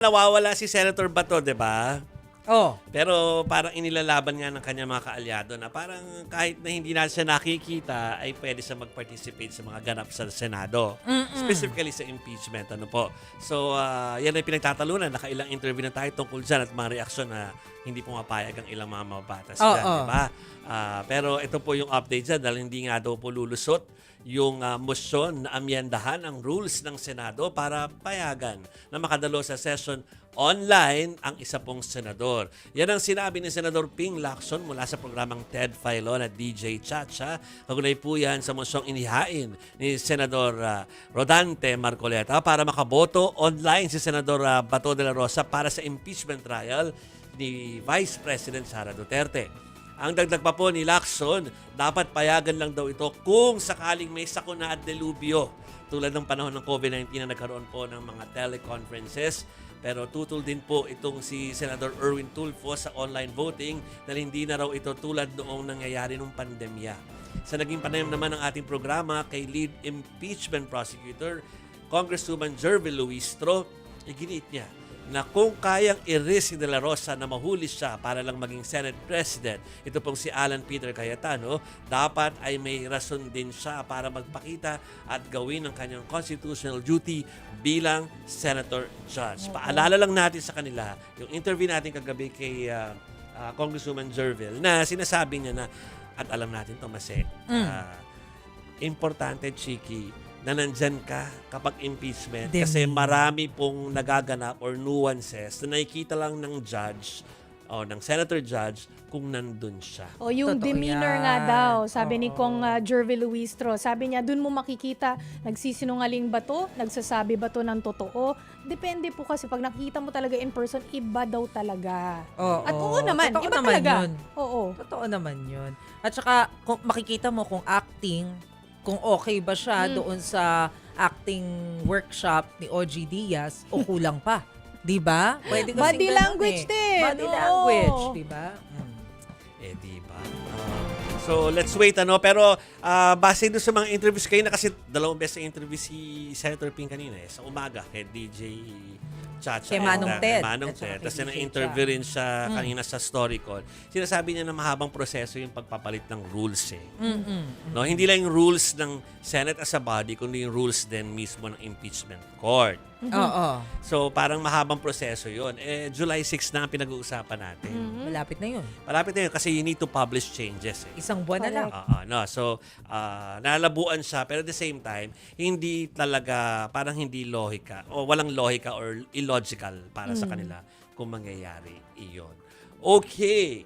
Nawawala si Senator Bato, 'di ba? Oh. Pero parang inilalaban nga ng kanyang mga kaalyado na parang kahit na hindi natin siya nakikita ay pwede siya mag-participate sa mga ganap sa Senado. Specifically sa impeachment. Ano po? So, yan ay pinagtatalunan. Nakailang interview na tayo tungkol dyan at mga reaksyon na hindi pumapayag ang ilang mga mababatas dyan. Oo. Di ba? Pero ito po yung update dyan dahil hindi nga daw po lulusot yung motion na amyendahan ang rules ng Senado para payagan na makadalo sa session online ang isa pong senador. Yan ang sinabi ni Senador Ping Lacson mula sa programang Ted Filon at DJ Chacha. Kagunay po yan sa mosyong inihain ni Senador Rodante Marcoleta para makaboto online si Senador Bato de la Rosa para sa impeachment trial ni Vice President Sara Duterte. Ang dagdag pa po ni Lacson, dapat payagan lang daw ito kung sakaling may sakuna at delubyo tulad ng panahon ng COVID-19 na nagkaroon po ng mga teleconferences. Pero tutol din po itong si Senator Erwin Tulfo sa online voting dahil hindi na raw ito tulad noong nangyayari nung pandemya. Sa naging panayam naman ng ating programa kay Lead Impeachment Prosecutor, Congresswoman Jervy Luistro, iginiit niya na kung kayang i-risk De La Rosa na mahuli siya para lang maging Senate President, ito pong si Alan Peter Cayetano, dapat ay may rason din siya para magpakita at gawin ang kanyang constitutional duty bilang Senator Judge. Paalala lang natin sa kanila yung interview natin kagabi kay Congresswoman Jervil na sinasabi niya na, at alam natin ito, Mase, importante, Chiki, na nandyan ka kapag impeachment kasi marami pong nagaganap or nuances na nakikita lang ng judge o ng senator judge kung nandun siya. O yung Totoo demeanor yan. nga daw, sabi ni Oo. Kong Jervy Luistro, sabi niya, dun mo makikita, nagsisinungaling ba to? Nagsasabi ba to ng totoo? Depende po kasi pag nakita mo talaga in person, iba daw talaga. Oo. At oo naman, Totoo iba naman talaga. yun. Oo. Totoo naman yun. At saka, kung makikita mo kung acting, kung okay ba siya doon sa acting workshop ni OG Diaz o kulang pa. 'Di ba? Pwede kasing Body ganun language din. Body Oo. language, 'di ba? Di ba? So, let's wait, ano? Pero, base doon sa mga interviews kayo na kasi dalawang beses na interview si Senator Ping kanina sa umaga kay DJ Chacha. Kay Manong Ted. Manong At saka Ted. kay Tapos DJ na-interview rin siya kanina sa StoryCall. Sinasabi niya na mahabang proseso yung pagpapalit ng rules eh. No, hindi lang yung rules ng Senate as a body, kundi yung rules din mismo ng impeachment court. Oo. So, parang mahabang proseso yun. July 6 na ang pinag-uusapan natin. Malapit na yun. Malapit na yun kasi you need to publish changes eh. Isang buwan na lang. No. So, nalabuan siya pero at the same time, hindi talaga, parang hindi lohika o walang lohika or illogical para sa kanila kung mangyayari iyon. Okay.